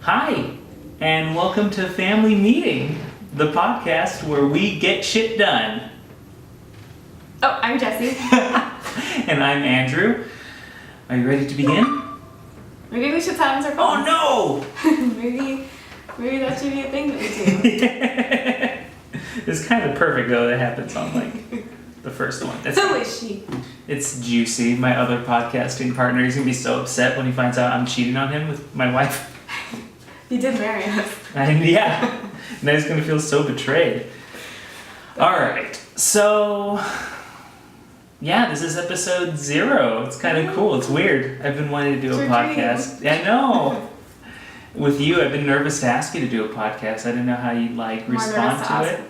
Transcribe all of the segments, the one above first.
Hi, and welcome to Family Meeting, the podcast where we get shit done. Oh, I'm Jessie. And I'm Andrew. Are you ready to begin? Maybe we should silence our phones. Oh maybe that should be a thing that we do. It's kind of perfect though, that happens on the first one. So is she. It's Juicy, my other podcasting partner. He's gonna be so upset when he finds out I'm cheating on him with my wife. You did marry us. And yeah, now he's gonna feel so betrayed. Alright, so yeah, this is episode 0. It's kind of cool. It's weird. I've been wanting to do a podcast. I know. With you, I've been nervous to ask you to do a podcast. I didn't know how you'd respond to it.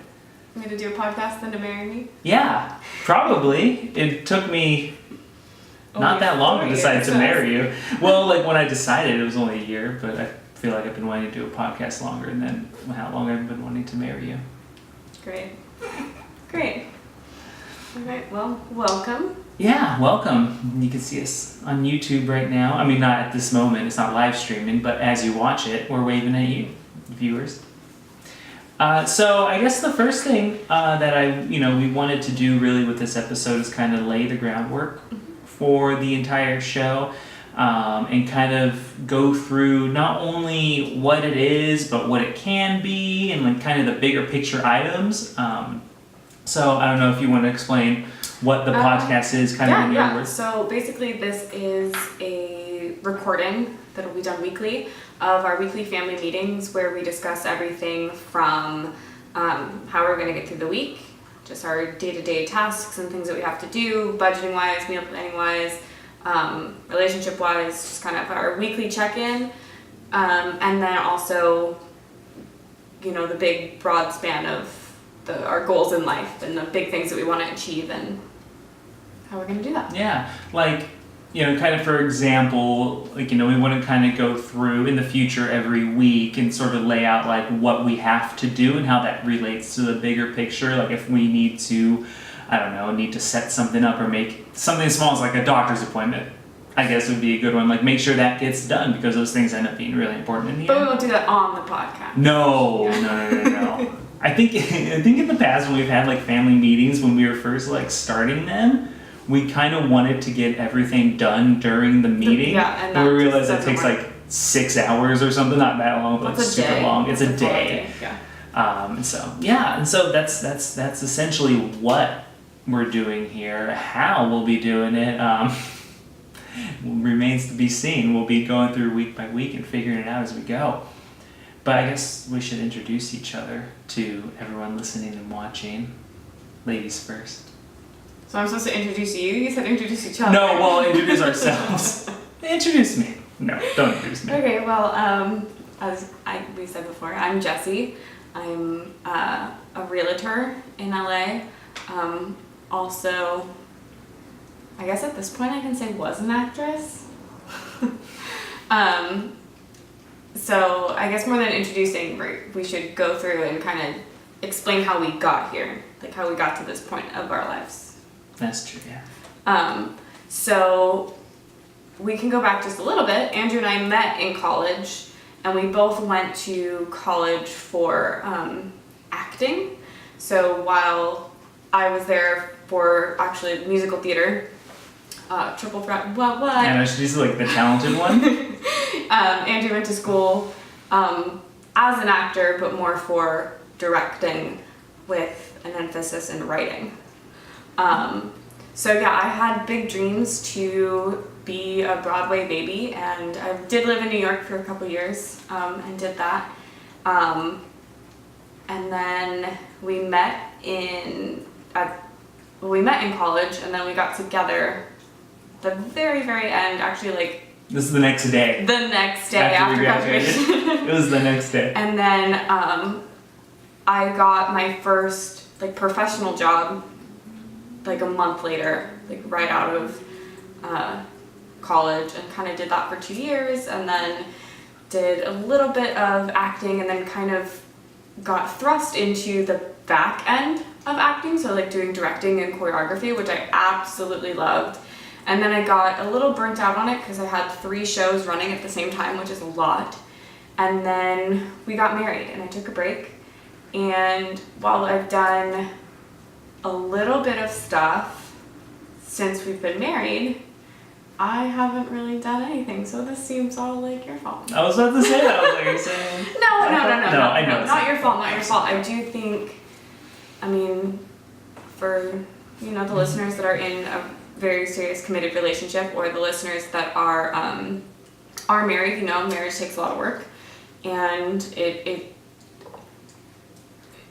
Me to do a podcast than to marry me? Yeah, probably. It took me not that long to decide to marry you. Well, when I decided, it was only a year, but I feel like I've been wanting to do a podcast longer than how long I've been wanting to marry you. Great. All right, well, welcome. Yeah, welcome. You can see us on YouTube right now. I mean, not at this moment, it's not live streaming, but as you watch it, we're waving at you, viewers. So I guess the first thing that we wanted to do really with this episode is kind of lay the groundwork for the entire show, and kind of go through not only what it is, but what it can be, and kind of the bigger picture items. So I don't know if you want to explain what the podcast is, kind of in your words. So basically this is a recording that will be done weekly of our weekly family meetings where we discuss everything from how we're going to get through the week, just our day-to-day tasks and things that we have to do, budgeting-wise, meal planning-wise, relationship-wise, just kind of our weekly check-in, and then also, the big broad span of our goals in life and the big things that we want to achieve and how we're going to do that. Yeah, kind of for example, we want to kind of go through in the future every week and sort of lay out what we have to do and how that relates to the bigger picture. If we need to, need to set something up or make something as small as a doctor's appointment, I guess would be a good one. Make sure that gets done because those things end up being really important in the end. But we won't do that on the podcast. No. I think in the past when we've had family meetings when we were first starting them, we kind of wanted to get everything done during the meeting. And we realized it takes 6 hours or something, not that long, but it's super long. It's a day. And so that's essentially what we're doing here. How we'll be doing it remains to be seen. We'll be going through week by week and figuring it out as we go. But I guess we should introduce each other to everyone listening and watching. Ladies first. So I'm supposed to introduce you? You said introduce each other. No, we'll introduce ourselves. Introduce me. No, don't introduce me. Okay, well, as we said before, I'm Jessie. I'm a realtor in LA. Also, I guess at this point I can say was an actress. So I guess more than introducing, we should go through and kind of explain how we got here, how we got to this point of our lives. That's true, yeah. So we can go back just a little bit. Andrew and I met in college, and we both went to college for acting. So while I was there for actually musical theater, triple threat, what? Yeah, she's the talented one. Andrew went to school as an actor, but more for directing with an emphasis in writing. I had big dreams to be a Broadway baby, and I did live in New York for a couple years and did that. And then we met in college, and then we got together the very, very end, actually this is the next day. The next day after graduation. It was the next day. And then I got my first professional job a month later, right out of college, and kind of did that for 2 years, and then did a little bit of acting, and then kind of got thrust into the back end of acting, so doing directing and choreography, which I absolutely loved. And then I got a little burnt out on it because I had 3 shows running at the same time, which is a lot. And then we got married and I took a break. And while I've done a little bit of stuff since we've been married, I haven't really done anything, so this seems all like your fault. I was about to say that. I was like, you're saying... No, I know not your fault, not your fault. I do think, I mean, for, you know, the listeners that are in a very serious committed relationship, or the listeners that are married, you know, marriage takes a lot of work, and it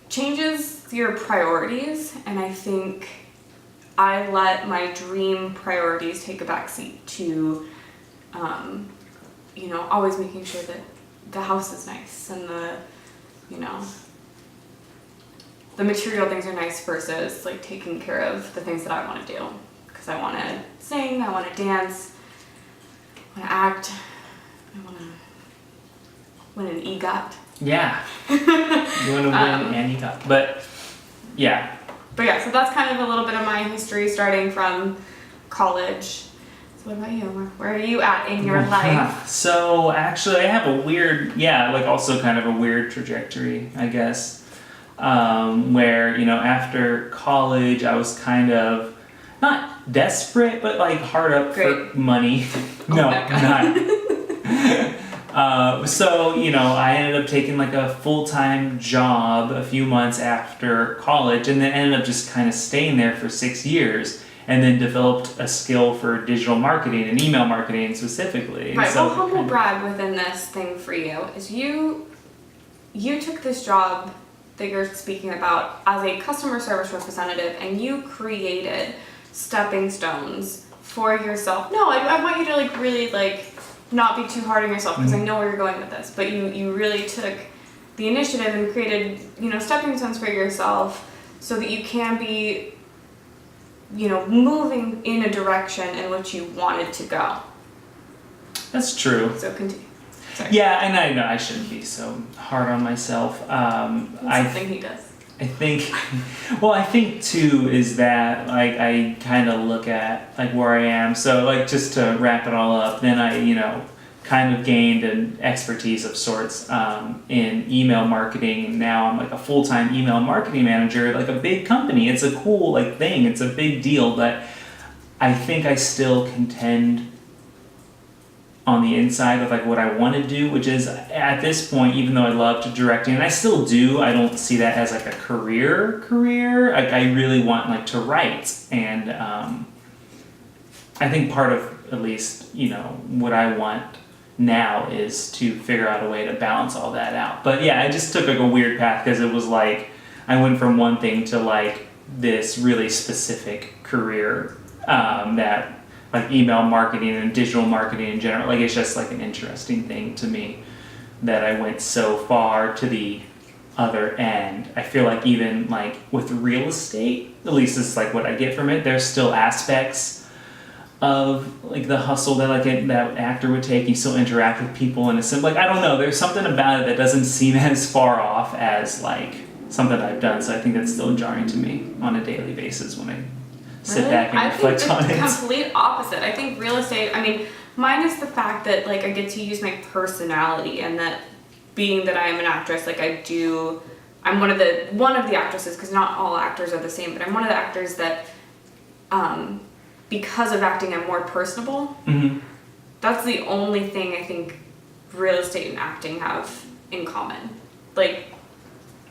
changes your priorities, and I think I let my dream priorities take a backseat to, you know, always making sure that the house is nice and the, you know, the material things are nice versus like taking care of the things that I want to do. Because I want to sing, I want to dance, I want to act, I want to win an EGOT. Yeah. You want to win an EGOT. But, yeah. But yeah, so that's kind of a little bit of my history starting from college. So what about you? Where are you at in your life? So actually I have a weird, also kind of a weird trajectory, I guess. Where, you know, after college I was kind of not desperate, but like hard up for money. No, not. So, you know, I ended up taking like a full-time job a few months after college, and then ended up just kind of staying there for 6 years, and then developed a skill for digital marketing and email marketing specifically. Right, so, well, humble brag within this thing for you is you took this job that you're speaking about as a customer service representative, and you created stepping stones for yourself. No, I want you to like really like not be too hard on yourself, because I know where you're going with this, but you really took the initiative and created, you know, stepping stones for yourself so that you can be, you know, moving in a direction in which you wanted to go. That's true. So continue. Sorry. Yeah, and I know I shouldn't be so hard on myself. That's something he does. I think, well, I think too is that like I kind of look at like where I am. So like just to wrap it all up, then I, you know, kind of gained an expertise of sorts in email marketing. Now I'm like a full-time email marketing manager, like a big company. It's a cool like thing. It's a big deal, but I think I still contend on the inside of like what I want to do, which is at this point, even though I love to directing, and I still do, I don't see that as like a career. Like I really want like to write, and I think part of at least, you know, what I want now is to figure out a way to balance all that out. But yeah, I just took like a weird path, because it was like I went from one thing to like this really specific career that like email marketing and digital marketing in general. Like it's just like an interesting thing to me that I went so far to the other end. I feel like even like with real estate, at least this is like what I get from it, there's still aspects of like the hustle that like that actor would take. You still interact with people in a simple, like I don't know, there's something about it that doesn't seem as far off as like something I've done. So I think that's still jarring to me on a daily basis when I sit back and reflect on it. I think the complete opposite. I think real estate, I mean, minus the fact that like I get to use my personality, and that being that I am an actress, like I'm one of the actresses, because not all actors are the same, but I'm one of the actors that because of acting I'm more personable. Mm-hmm. That's the only thing I think real estate and acting have in common. Like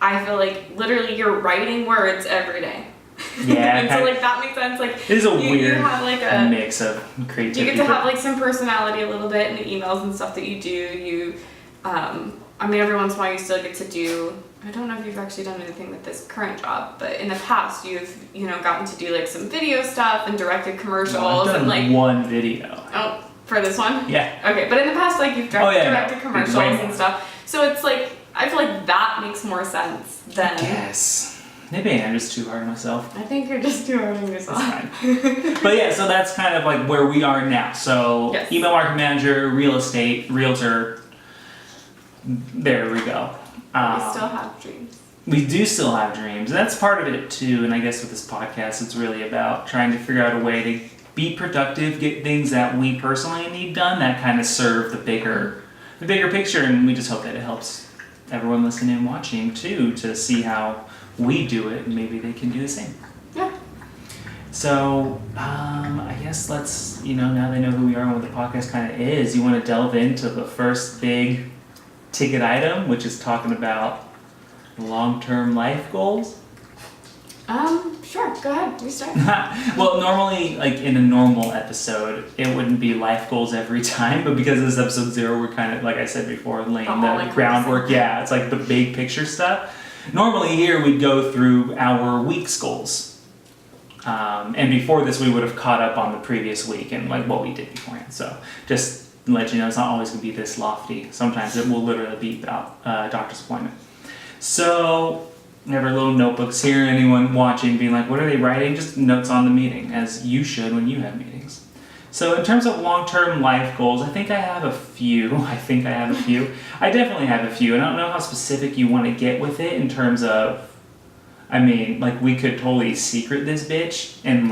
I feel like literally you're writing words every day. Yeah, and so like that makes sense. Like it is a weird you have like a mix of creativity. You get to have like some personality a little bit in the emails and stuff that you do. You, I mean, every once in a while you still get to do. I don't know if you've actually done anything with this current job, but in the past you've, you know, gotten to do like some video stuff and directed commercials. I've done and like one video. Oh, for this one? Yeah. Okay, but in the past, like you've directed commercials and stuff. So it's like I feel like that makes more sense than. Yes. Maybe I'm just too hard on myself. I think you're just too hard on yourself. That's fine. But yeah, so that's kind of like where we are now. So yes. Email marketing manager, real estate, realtor. There we go. We still have dreams. We do still have dreams. And that's part of it too. And I guess with this podcast, it's really about trying to figure out a way to be productive, get things that we personally need done that kind of serve the the bigger picture, and we just hope that it helps everyone listening and watching too to see how we do it, and maybe they can do the same. Yeah. So, I guess let's, now they know who we are and what the podcast kind of is, you want to delve into the first big ticket item, which is talking about long-term life goals? Sure, go ahead, you start. Well, normally, like in a normal episode, it wouldn't be life goals every time, but because this is episode 0, we're kind of, like I said before, laying the groundwork. Yeah, it's like the big picture stuff. Normally here, we'd go through our week's goals. And before this, we would have caught up on the previous week and like what we did beforehand. So just to let you know, it's not always going to be this lofty. Sometimes it will literally be about a doctor's appointment. So we have our little notebooks here. Anyone watching being like, what are they writing? Just notes on the meeting, as you should when you have meetings. So in terms of long-term life goals, I think I have a few. I definitely have a few. And I don't know how specific you want to get with it in terms of, we could totally secret this bitch and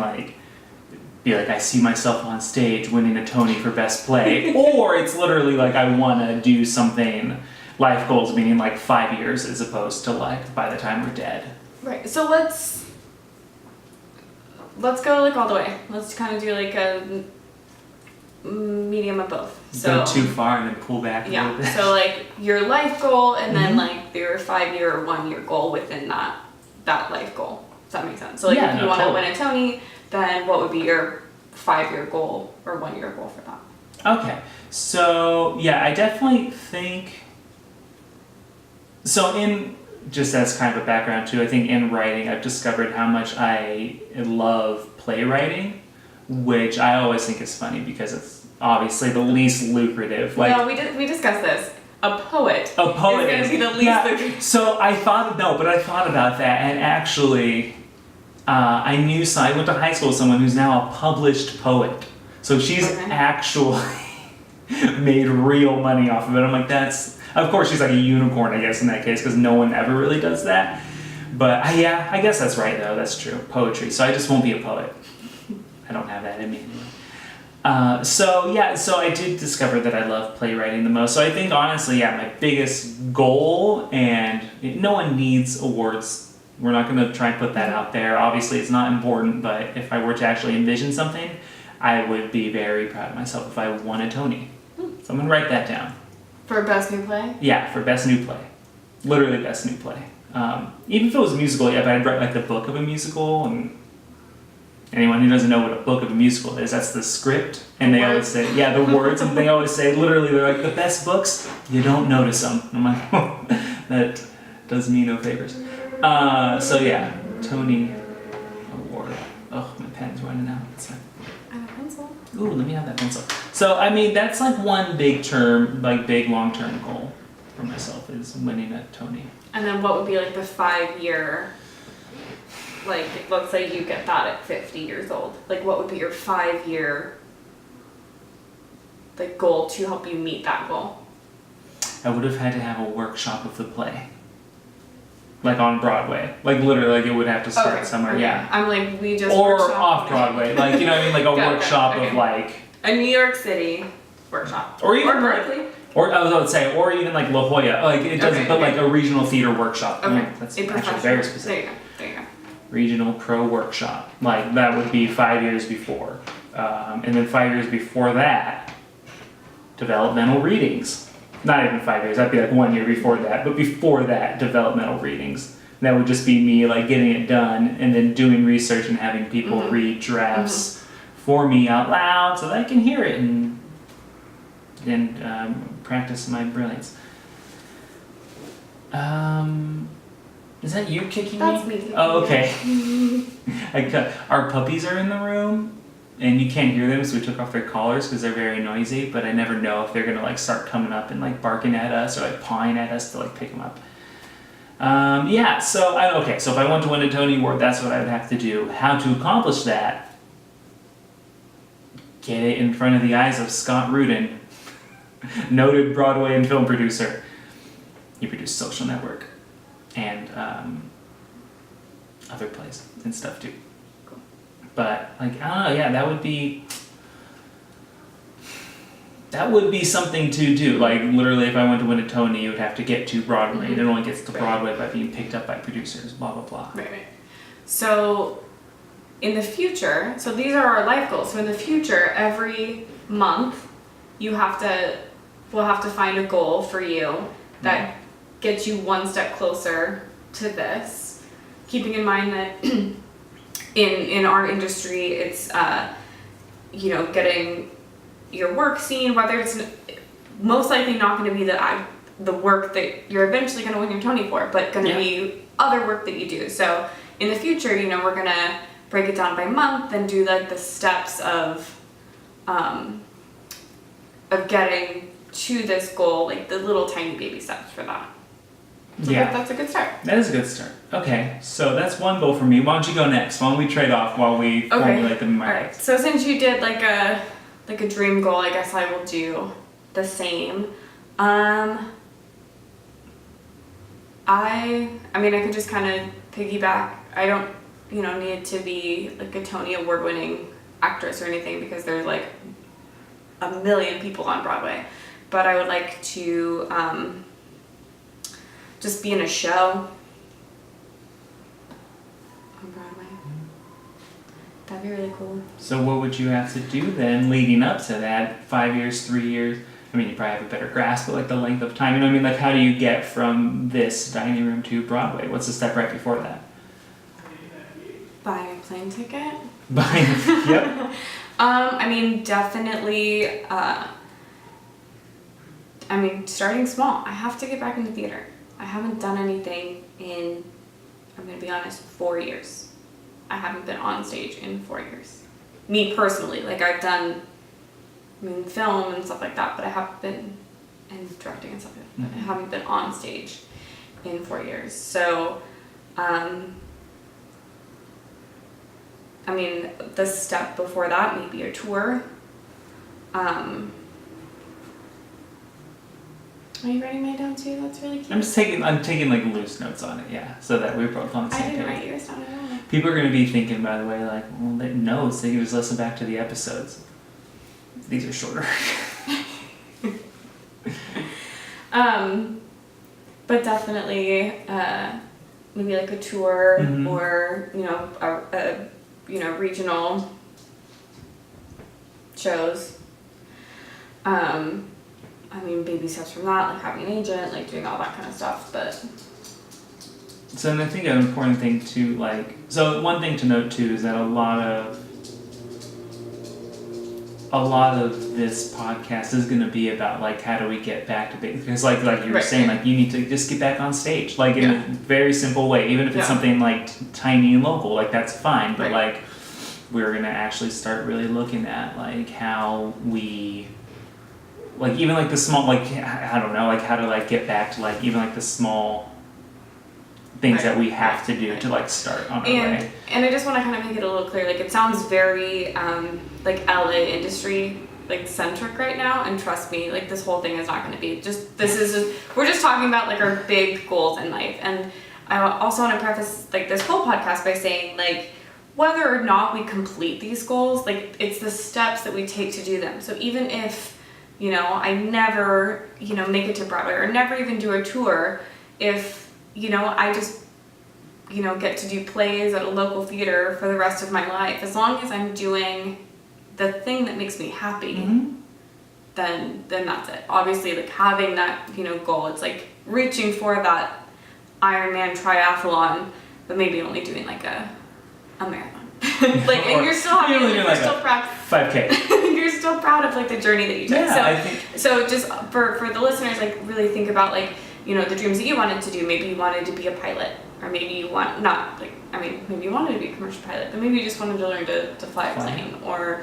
be like, I see myself on stage winning a Tony for best play. Or it's literally like I want to do something, life goals meaning 5 years as opposed to by the time we're dead. Right, so let's go all the way. Let's kind of do a medium of both. So go too far and then pull back a little bit. So your life goal and then your 5-year or 1-year goal within that life goal. Does that make sense? So if you want to win a Tony, then what would be your 5-year goal or 1-year goal for that? Okay, so yeah, I definitely think, just as kind of a background too, I think in writing I've discovered how much I love playwriting, which I always think is funny because it's obviously the least lucrative. No, we discussed this. A poet is going to be the least lucrative. So I thought about that, and actually I went to high school with someone who's now a published poet. So she's actually made real money off of it. I'm like, of course she's like a unicorn, I guess, in that case, because no one ever really does that. But I guess that's right, though. That's true. Poetry. So I just won't be a poet. I don't have that in me anyway. So I did discover that I love playwriting the most. So I think, honestly, my biggest goal, and no one needs awards. We're not going to try and put that out there. Obviously, it's not important, but if I were to actually envision something, I would be very proud of myself if I won a Tony. So I'm going to write that down. For Best New Play? Yeah, for Best New Play. Literally Best New Play. Even if it was a musical, but I'd write the book of a musical, and anyone who doesn't know what a book of a musical is, that's the script, and they always say, the words, and they always say, literally, they're like, the best books, you don't notice them. I'm like, oh, that does me no favors. Tony Award. Oh, my pen's running out. I have a pencil. Ooh, let me have that pencil. So, that's one big long-term goal for myself is winning a Tony. And then what would be the 5-year, let's say you get that at 50 years old. What would be your 5-year, goal to help you meet that goal? I would have had to have a workshop of the play. On Broadway. Literally, it would have to start somewhere, yeah. I'm we just or workshop. Off-Broadway, a workshop of a New York City workshop. Or even Berkeley. Or I would say, or even La Jolla. It doesn't, but a regional theater workshop. Okay. That's actually very specific. There you go. Regional pro workshop. That would be 5 years before. And then 5 years before that, developmental readings. Not even 5 years, that'd be 1 year before that, but before that, developmental readings. And that would just be me getting it done and then doing research and having people read drafts for me out loud so that I can hear it and practice my brilliance. Is that you kicking That's me? me. Oh, okay. Our puppies are in the room, and you can't hear them, so we took off their collars because they're very noisy, but I never know if they're going to start coming up and barking at us or pawing at us to pick them up. So if I want to win a Tony Award, that's what I would have to do. How to accomplish that? Get it in front of the eyes of Scott Rudin, noted Broadway and film producer. He produced Social Network and other plays and stuff too. But that would be that would be something to do. Like, literally, if I went to win a Tony, you would have to get to Broadway. Mhm. It only gets to Right. Broadway by being picked up by producers, blah, blah, blah. Right. So in the future, so these are our life goals. So in the future, every month, we'll have to find a goal for you that gets you one step closer to this. Keeping in mind that in our industry, it's getting your work seen, whether it's most likely not going to be the work that you're eventually going to win your Tony for, but going to be other work that you do. So in the future, we're going to break it down by month and do like the steps of getting to this goal, like the little tiny baby steps for that. So that's a good start. That is a good start. Okay, so that's one goal for me. Why don't you go next? Why don't we trade off while we formulate them in my head? Alright, so since you did like a dream goal, I guess I will do the same. I could just kind of piggyback. I don't, need to be like a Tony Award winning actress or anything because there's like a million people on Broadway. But I would like to just be in a show on Broadway. That'd be really cool. So what would you have to do then leading up to that? 5 years, 3 years? I mean, you probably have a better grasp of like the length of time. Like how do you get from this dining room to Broadway? What's the step right before that? Buy a plane ticket. Yep. Definitely, starting small. I have to get back in the theater. I haven't done anything in, I'm going to be honest, 4 years. I haven't been on stage in 4 years. Me personally, like I've done film and stuff like that, but I haven't been, and directing and stuff like that, but I haven't been on stage in 4 years. So, the step before that, maybe a tour. Are you writing mine down too? That's really cute. I'm taking like loose notes on it, yeah, so that we're both on the same I didn't page. write yours down at all. People are going to be thinking, by the way, like, well, they notes, they can just listen back to the episodes. These are shorter. But definitely, maybe like a tour or, a regional shows. Baby steps from that, like having an agent, like doing all that kind of stuff, but. So, and I think an important thing to so one thing to note too is that a lot of this podcast is going to be about like how do we get back to basics, because like you were saying, like you need to just get back on stage, like in a very simple way, even if it's something like tiny and local, like that's fine, but like we're going to actually start really looking at like how we, like even like the small, like I don't know, like how to like get back to like even like the small things that we have to do to like start on our way. And I just want to kind of make it a little clear, like it sounds very like LA industry like centric right now, and trust me, like this whole thing is not going to be just, we're just talking about like our big goals in life. And I also want to preface like this whole podcast by saying like whether or not we complete these goals, like it's the steps that we take to do them. So even if I never make it to Broadway or never even do a tour, if I just, get to do plays at a local theater for the rest of my life, as long as I'm doing the thing that makes me happy, then that's it. Obviously, like having that, goal, it's like reaching for that Ironman triathlon, but maybe only doing like a marathon. Like, and you're still happy, you're still proud. 5K. You're still proud of like the journey that you took. Yeah, so, I think. So just for the listeners, like really think about like, the dreams that you wanted to do. Maybe you wanted to be a pilot, or maybe you maybe you wanted to be a commercial pilot, but maybe you just wanted to learn to fly a plane, or,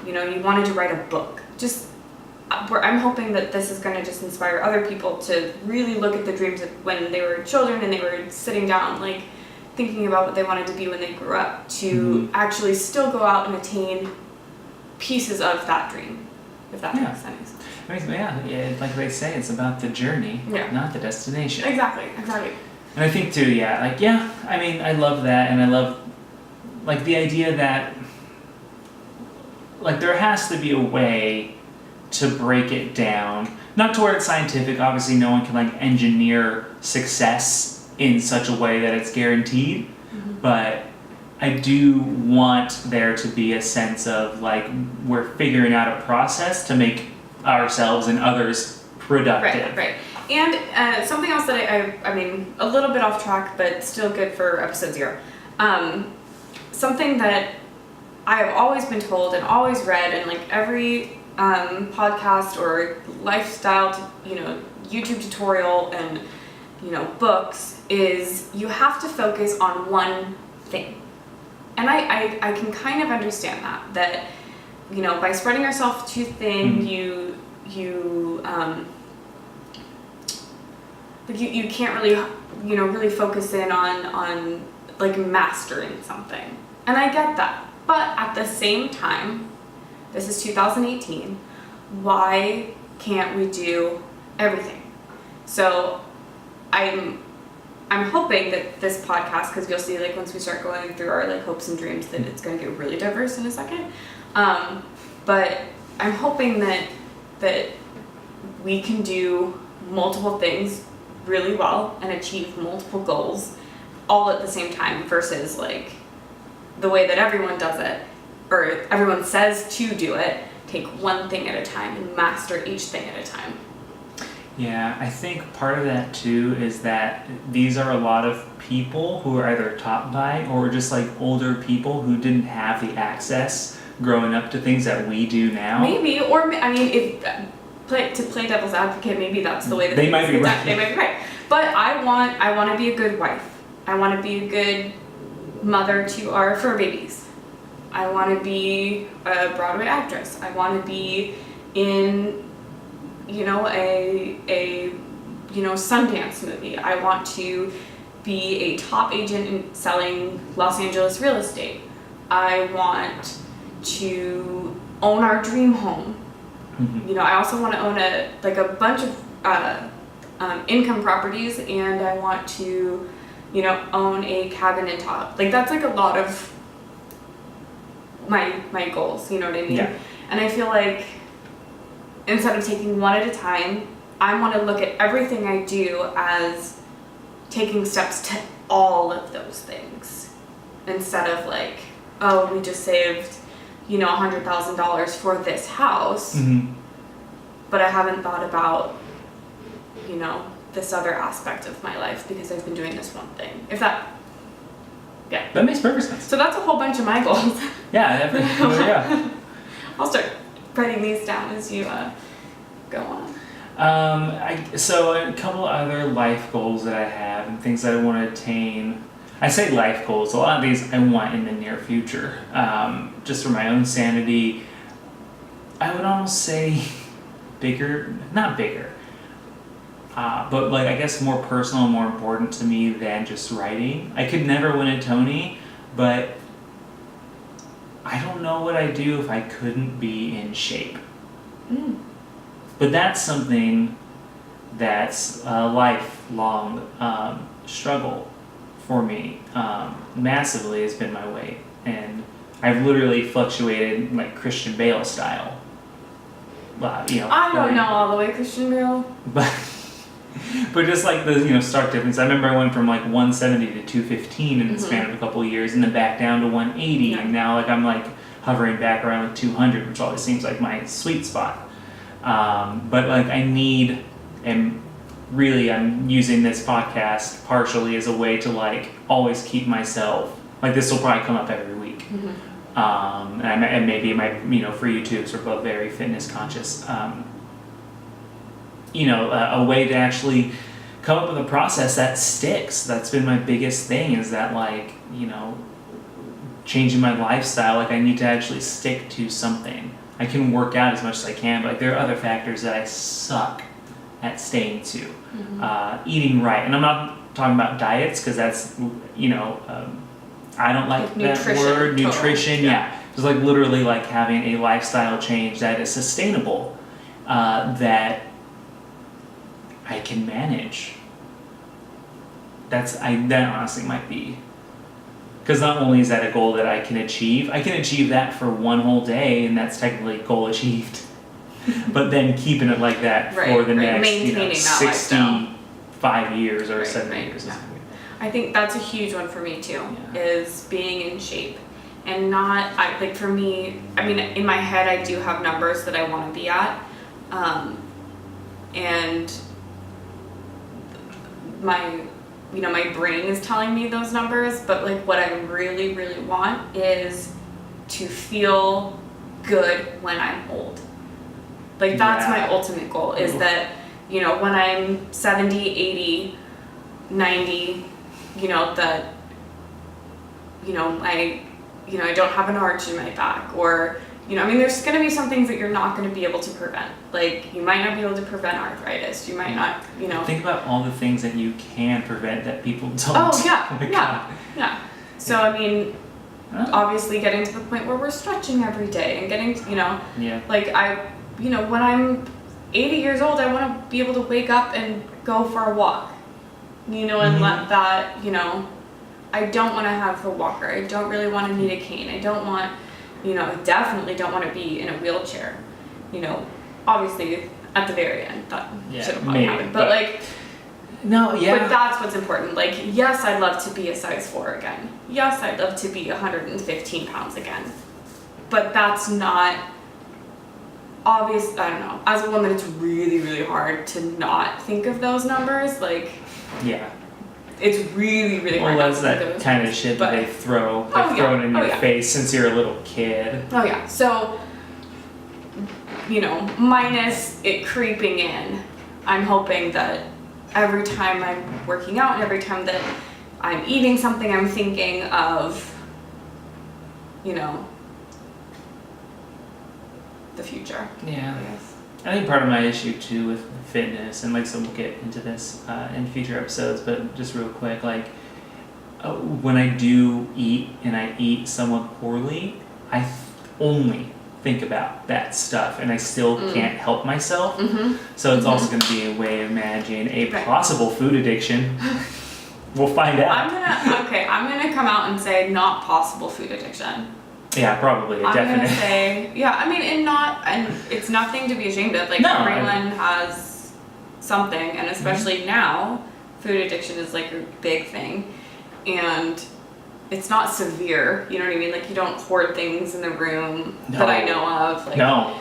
you wanted to write a book. Just, I'm hoping that this is going to just inspire other people to really look at the dreams of when they were children and they were sitting down, like thinking about what they wanted to be when they grew up, to actually still go out and attain pieces of that dream, if that makes sense. Yeah, like they say, it's about the journey, not the destination. Exactly. And I think too, I love that, and I love like the idea that like there has to be a way to break it down, not to where it's scientific. Obviously, no one can like engineer success in such a way that it's guaranteed, but I do want there to be a sense of like we're figuring out a process to make ourselves and others productive. Right. And something else that I mean, a little bit off track, but still good for episode 0. Something that I have always been told and always read, and like every podcast or lifestyle, YouTube tutorial and books, is you have to focus on one thing. And I can kind of understand that by spreading yourself too thin, you can't really focus in on like mastering something. And I get that. But at the same time, this is 2018, why can't we do everything? So I'm hoping that this podcast, because you'll see like once we start going through our like hopes and dreams, that it's going to get really diverse in a second. But I'm hoping that we can do multiple things really well and achieve multiple goals all at the same time, versus like the way that everyone does it, or everyone says to do it. Take one thing at a time and master each thing at a time. Yeah, I think part of that too is that these are a lot of people who are either taught by or just like older people who didn't have the access growing up to things that we do now. Maybe, or I mean, if to play devil's advocate, maybe that's the way that they might be right. They might be right. But I want to be a good wife. I want to be a good mother to our fur babies. I want to be a Broadway actress. I want to be in, a Sundance movie. I want to be a top agent in selling Los Angeles real estate. I want to own our dream home. I also want to own a bunch of income properties, and I want to, own a cabin in Tahoe. Like that's like a lot of my goals, you know what I mean? Yeah. And I feel like instead of taking one at a time, I want to look at everything I do as taking steps to all of those things, instead of like, oh, we just saved, $100,000 for this house, but I haven't thought about, this other aspect of my life because I've been doing this one thing. Yeah. That makes perfect sense. So that's a whole bunch of my goals. Yeah, yeah. I'll start writing these down as you go on. So a couple other life goals that I have and things that I want to attain. I say life goals. A lot of these I want in the near future, just for my own sanity. I would almost say bigger, not bigger, but like I guess more personal, more important to me than just writing. I could never win a Tony, but I don't know what I'd do if I couldn't be in shape. But that's something that's a lifelong struggle for me. Massively has been my weight, and I've literally fluctuated like Christian Bale style. I don't know all the way Christian Bale. But just like the stark difference. I remember I went from like 170 to 215 in the span of a couple of years, and then back down to 180, and now like I'm like hovering back around like 200, which always seems like my sweet spot. But like I need, and really I'm using this podcast partially as a way to like always keep myself, like this will probably come up every week. And maybe it might, for you too, because we're both very fitness conscious. A way to actually come up with a process that sticks. That's been my biggest thing, is that like, changing my lifestyle, like I need to actually stick to something. I can work out as much as I can, but like there are other factors that I suck at staying to. Eating right. And I'm not talking about diets, because that's, I don't like that word, nutrition. Yeah. Just like literally like having a lifestyle change that is sustainable, that I can manage. That honestly might be, because not only is that a goal that I can achieve that for one whole day, and that's technically goal achieved. but then keeping it like that Right, for the right. next Maintaining that lifestyle. 65 years or Right, 70 right, years. yeah. I think that's a huge one for me too, Yeah. is being in shape. And not, like for me, I mean, in my head I do have numbers that I want to be at. And my brain is telling me those numbers, but like what I really, really want is to feel good when I'm old. Like that's my ultimate goal, is that, when I'm 70, 80, 90, that, I don't have an arch in my back, or, there's going to be some things that you're not going to be able to prevent. Like, you might not be able to prevent arthritis. You might not, Think about all the things that you can prevent that people don't. Oh, yeah, my yeah, God. yeah. So, obviously getting to the point where we're stretching every day and getting, Yeah. like when I'm 80 years old, I want to be able to wake up and go for a walk, and let that, I don't want to have a walker. I don't really want to need a cane. I don't want, I definitely don't want to be in a wheelchair. Obviously at the very end that should have probably happened. But like, no, yeah. but that's what's important. Like, yes, I'd love to be a size 4 again. Yes, I'd love to be 115 pounds again. But that's not obvious. I don't know. As a woman, it's really, really hard to not think of those numbers. Like, Yeah. it's really, really hard. Well, not that's to think of that those kind of numbers. shit But- that they throw. Oh, They've yeah. thrown in Oh, your yeah. face since you're a little kid. Oh yeah. So, minus it creeping in, I'm hoping that every time I'm working out and every time that I'm eating something, I'm thinking of, the future. Yeah. I guess. I think part of my issue too with fitness, and like, so we'll get into this in future episodes, but just real quick, like, when I do eat and I eat somewhat poorly, I only think about that stuff, and I still can't help myself. Mm-hmm. So it's also going to be a way of managing a Right. possible food addiction. We'll find out. I'm gonna come out and say not possible food addiction. Yeah, probably a I'm definite. gonna say, and it's nothing to be ashamed of. Like, No, everyone has something, and especially now, food addiction is like a big thing, and it's not severe. You know what I mean? Like, you don't hoard things in the room that I know of. Like, No,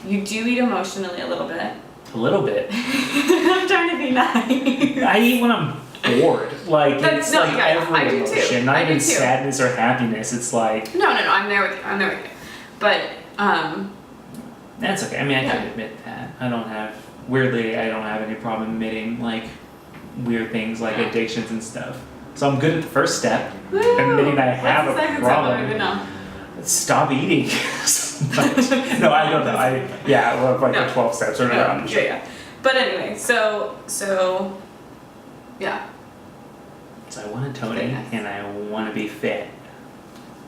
you do eat emotionally a little bit. a little bit. I'm trying to be nice. I eat when I'm bored. Like, That's- it's no, like yeah, every I do too. emotion, not I do even too. sadness or happiness. It's like, No, I'm there with you. But that's okay. I mean, I can Yeah. admit that. I don't have any problem admitting like weird things like addictions and stuff. So I'm good at the first step, admitting I have What's the a second step? I don't problem. even know. Stop eating so much. No, I don't know. Like No. the 12 steps or whatever. I'm not sure. Yeah. But anyway, so yeah. So I want a Tony Fitness. and I want to be fit.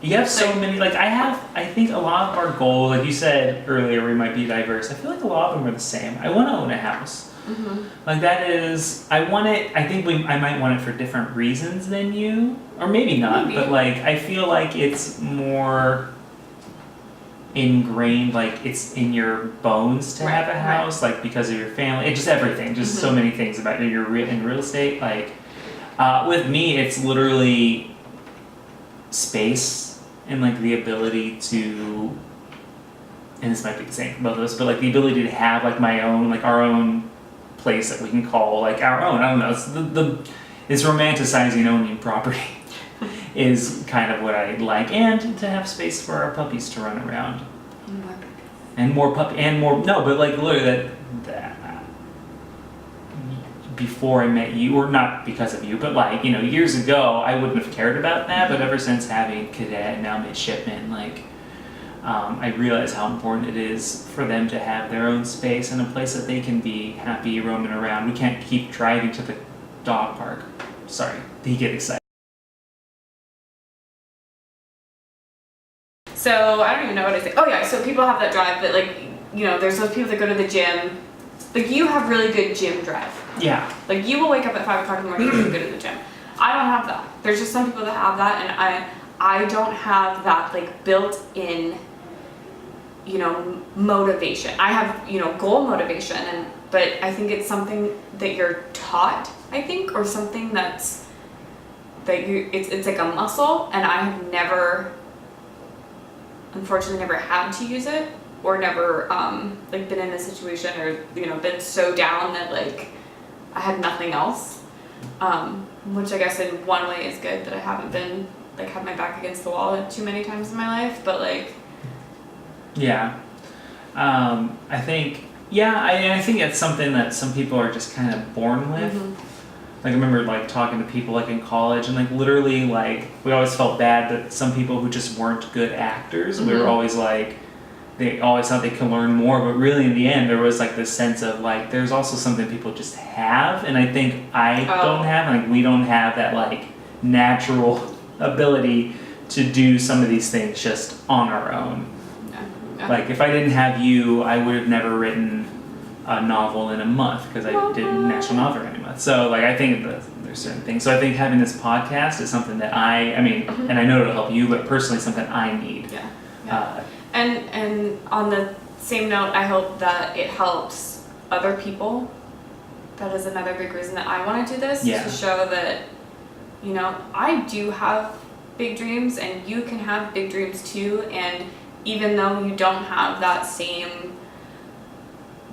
You have so Like- many, I think a lot of our goals, like you said earlier, we might be diverse. I feel like a lot of them are the same. I want to own a house. Mm-hmm. Like that is, I want it, I think I might want it for different reasons than you, or maybe not, Maybe. but like, I feel like it's more ingrained, like it's in your bones to have a Right, house, like because of your family, just everything, just so many things about it. You're in real estate, like, with me, it's literally space and like the ability to, and this might be the same for both of us, but like the ability to have like my own, like our own place that we can call like our own. I don't know. It's romanticizing owning property is kind of what I like, and to have space for our puppies to run around. But like literally that before I met you, or not because of you, but like, years ago, I wouldn't have cared about that, but ever since having cadet and now midshipman, like, I realize how important it is for them to have their own space and a place that they can be happy roaming around. We can't keep driving to the dog park. Sorry, he get excited. So I don't even know what I say. Oh yeah, so people have that drive, but like, there's those people that go to the gym. Like, you have really good gym drive. Yeah. Like, you will wake up at 5 o'clock in the morning and go to the gym. I don't have that. There's just some people that have that, and I don't have that like built in motivation. I have, goal motivation, but I think it's something that you're taught, I think, or something it's like a muscle, and I have unfortunately never had to use it, or never like been in a situation, or been so down that like I had nothing else, which I guess in one way is good, that I haven't been like had my back against the wall too many times in my life, but like I think I think it's something that some people are just kind of born with. Like I remember like talking to people like in college, and like literally like we always felt bad that some people who just weren't good actors, we were always like, they always thought they could learn more, but really in the end there was like this sense of like there's also something people just have, and I think don't have, like we don't have that like natural ability to do some of these things just on our own. Yeah. Like if I didn't have you, I would have never written a novel in a month, because I did National Novel Writing Month. So like I think that there's certain things. So I think having this podcast is something that I mean, and I know it'll help you, but personally something I need. Yeah. And on the same note, I hope that it helps other people. That is another big reason that I want to do this, to show that, I do have big dreams, and you can have big dreams too. And even though you don't have that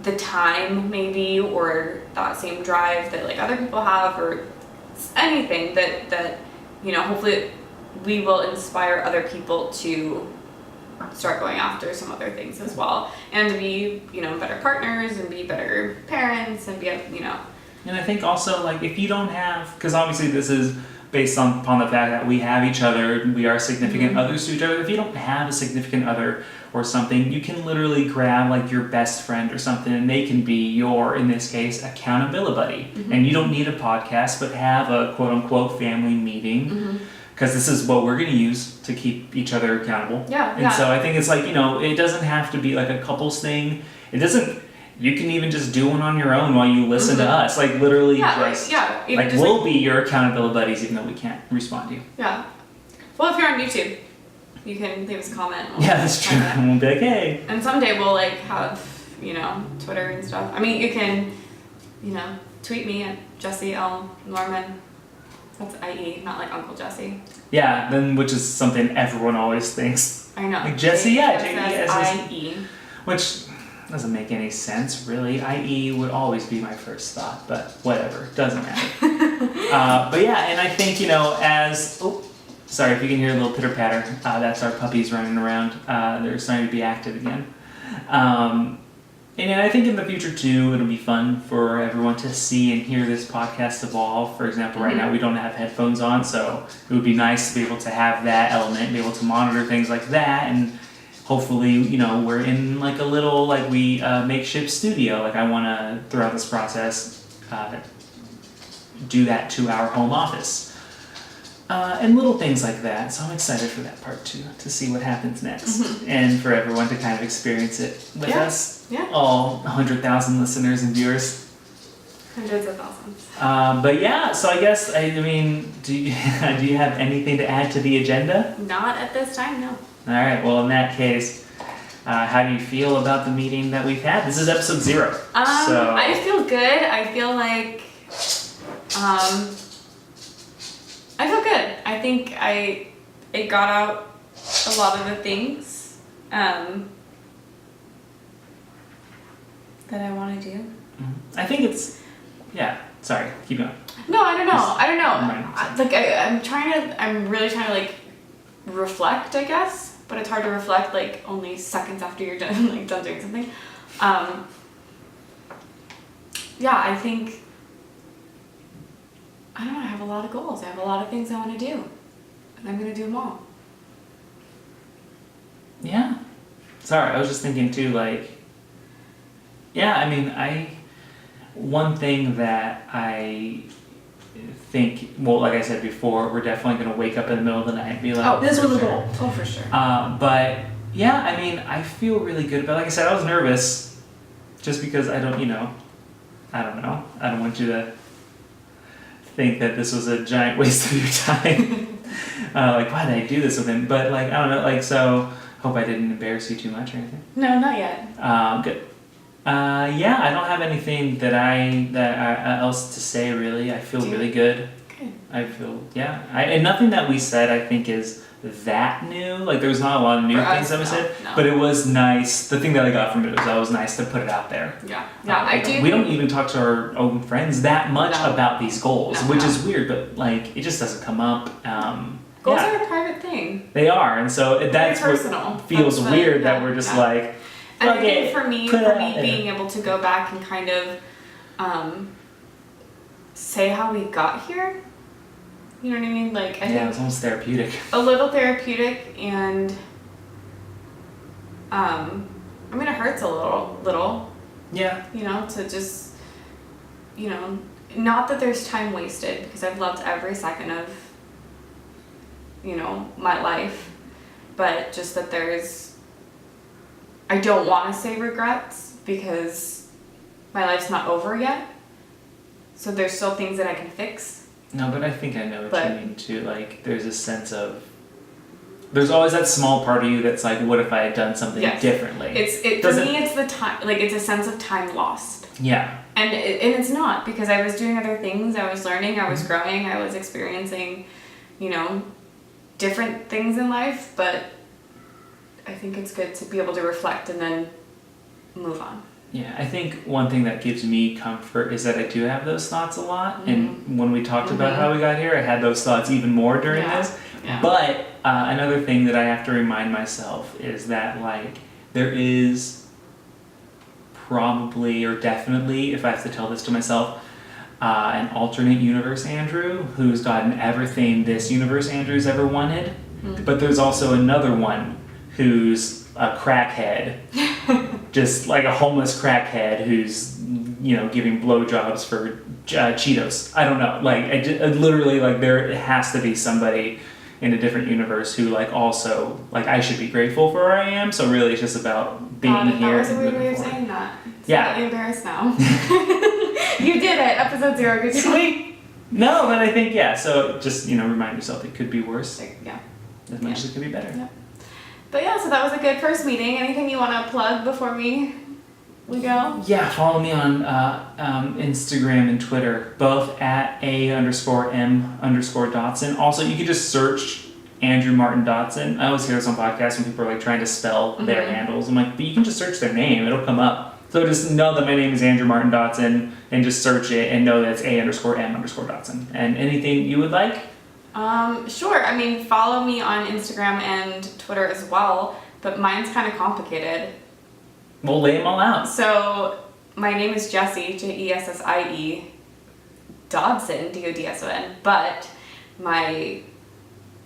the time maybe, or that same drive that like other people have, or anything that hopefully we will inspire other people to start going after some other things as well, and to be better partners, and be better parents, and be And I think also like if you don't have, because obviously this is based upon the fact that we have each other, we are significant others to each other. If you don't have a significant other or something, you can literally grab like your best friend or something, and they can be your, in this case, accountability buddy. And you don't need a podcast, but have a quote unquote family meeting, because this is what we're going to use to keep each other accountable. And so I think it's like, it doesn't have to be like a couples thing. You can even just do one on your own while you listen to us. Like literally we'll be your accountability buddies, even though we can't respond to you. Yeah. Well, if you're on YouTube, you can leave us a comment. That's true. And we'll be like, hey. And someday we'll like have, Twitter and stuff. I mean, you can, tweet me at Jessie L. Norman. That's IE, not like Uncle Jesse. Yeah, then which is something everyone always thinks. I know. Like Jessie, IE. Which doesn't make any sense, really. IE would always be my first thought, but whatever, doesn't matter. But yeah, and I think, sorry if you can hear a little pitter patter, that's our puppies running around. They're starting to be active again. And I think in the future too, it'll be fun for everyone to see and hear this podcast evolve. For example, right now we don't have headphones on, so it would be nice to be able to have that element, be able to monitor things like that, and hopefully, we're in like a little makeshift studio. Like I want to, throughout this process, do that to our home office. And little things like that. So I'm excited for that part too, to see what happens next. And for everyone to kind of experience it with us. Yeah. All 100,000 listeners and viewers. Hundreds of thousands. But yeah, so I guess, do you have anything to add to the agenda? Not at this time, no. All right, well in that case, how do you feel about the meeting that we've had? This is episode 0. I feel good. I feel like, I feel good. I think it got out a lot of the things that I want to do. I think it's, sorry, keep going. No, I don't know. I'm really trying to like reflect, I guess, but it's hard to reflect like only seconds after you're done doing something. I think, I don't know, I have a lot of goals. I have a lot of things I want to do, and I'm going to do them all. Yeah. Sorry, I was just thinking too, one thing that I think, like I said before, we're definitely going to wake up in the middle of the night and be like, this was a goal. Oh, for sure. But yeah, I feel really good about it. Like I said, I was nervous just because I don't know. I don't want you to think that this was a giant waste of your time. Why did I do this with him? But I don't know, Hope I didn't embarrass you too much or anything. No, not yet. Good. Yeah, I don't have anything that else to say really. I feel really good. Good. I feel and nothing that we said I think is that new. Like there was not a lot of new things that we said, but it was nice. The thing that I got from it was that it was nice to put it out there. Yeah, I do. We don't even talk to our own friends that much about these goals, which is weird. But like it just doesn't come up. Goals are a private thing. They are, and so that's personal. What feels weird that we're just like. And I think for me being able to go back and kind of say how we got here. You know what I mean? Like I think it's almost therapeutic. A little therapeutic, and I mean it hurts a little. Yeah. You know, to just not that there's time wasted, because I've loved every second of my life, but just that I don't want to say regrets because my life's not over yet. So there's still things that I can fix. No, but I think I know what you mean too. Like, there's a sense of... There's always that small part of you that's like, what if I had done something differently? For me, it's the time... Like, it's a sense of time lost. Yeah. And it's not, because I was doing other things. I was learning. I was growing. I was experiencing, different things in life. But I think it's good to be able to reflect and then move on. Yeah, I think one thing that gives me comfort is that I do have those thoughts a lot. And when we talked about how we got here, I had those thoughts even more during this. Yeah. But another thing that I have to remind myself is that, like, there is probably, or definitely, if I have to tell this to myself, an alternate universe Andrew who's gotten everything this universe Andrew's ever wanted. But there's also another one who's a crackhead. Just like a homeless crackhead who's, giving blowjobs for Cheetos. I don't know. Like, it literally, like, there has to be somebody in a different universe who, like, also, like, I should be grateful for where I am. So really, it's just about being here. That was a weird way of saying that. Yeah. I'm embarrassed now. You did it. Episode 0. Good job. No, but I think, so just, remind yourself it could be worse. Yeah. As much as it could be better. Yeah. But so that was a good first meeting. Anything you want to plug before we go? Yeah, follow me on Instagram and Twitter, both at @A_M_Dotson. Also, you can just search Andrew Martin Dotson. I always hear this on podcasts when people are like trying to spell their handles. I'm like, but you can just search their name, it'll come up. So just know that my name is Andrew Martin Dotson and just search it and know that it's A_M_Dotson. And anything you would like? Sure. I mean, follow me on Instagram and Twitter as well, but mine's kind of complicated. We'll lay them all out. So, my name is Jessie, Jessie, Dodson, Dodson, but my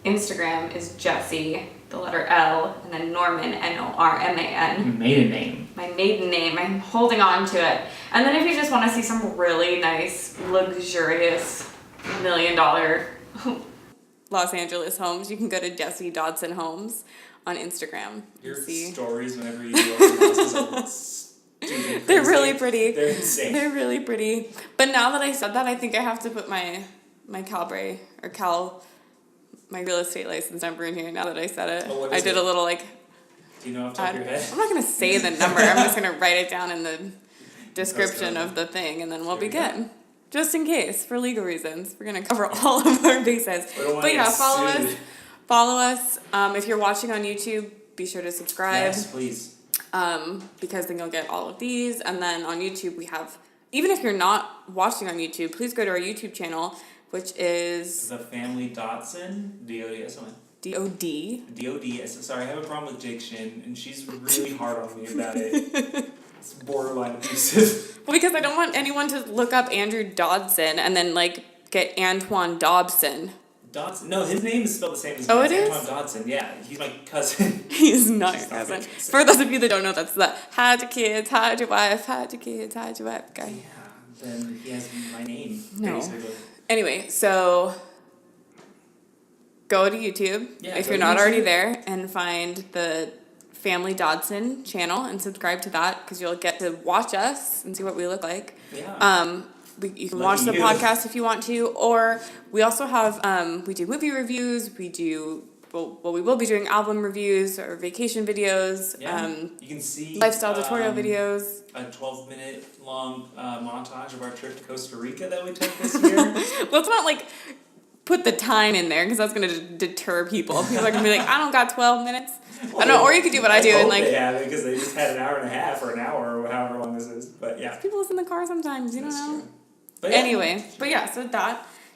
Instagram is Jessie, the letter L, and then Norman, Norman. Maiden name. My maiden name. I'm holding on to it. And then if you just want to see some really nice, luxurious, $1 million Los Angeles homes, you can go to Jessie Dodson Homes on Instagram. Your stories whenever you go to houses are they're really pretty. They're insane. They're really pretty. But now that I said that, I think I have to put my my real estate license number in here now that I said it. Oh, I did a little Do you know off the top of your head? I'm not going to say the number. I'm just going to write it down in the description of the thing, and then we'll be good. Just in case, for legal reasons. We're going to cover all of our bases. But follow us. If you're watching on YouTube, be sure to subscribe. Yes, please. Because then you'll get all of these. And then on YouTube, we have, even if you're not watching on YouTube, please go to our YouTube channel, which is... The Family Dotson, D-O-D-S-O-N. D-O-D? D-O-D-S. Sorry, I have a problem with diction, and she's really hard on me about it. It's borderline abusive. Well, because I don't want anyone to look up Andrew Dodson and then, get Antoine Dobson. Dodson? No, his name is spelled the same as mine. Oh, it is? Antoine Dodson, yeah. He's my cousin. He is not your cousin. For those of you that don't know, that's the hide your kids, hide your wife, hide your kids, hide your wife guy. Yeah, then he has my name, basically. Anyway, so go to YouTube if you're not already there and find the Family Dodson channel and subscribe to that because you'll get to watch us and see what we look like. Yeah. You can watch the podcast if you want to, or we also have we do movie reviews, we do we will be doing album reviews or vacation videos. Yeah. You can see Lifestyle tutorial videos. A 12-minute long montage of our trip to Costa Rica that we took this year. Let's not like put the time in there because that's going to deter people. People are going to be like, I don't got 12 minutes. Well, I don't know, or you could do what I do and like. They have it because they just had an hour and a half or an hour or however long this is. But yeah. People listen in the car sometimes. You don't know. True. But yeah. Anyway, but yeah, so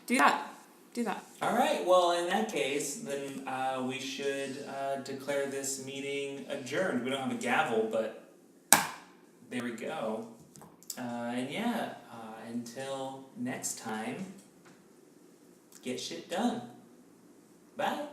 do that. All right. Well, in that case, then we should declare this meeting adjourned. We don't have a gavel, but there we go. And yeah, until next time, get shit done. Bye.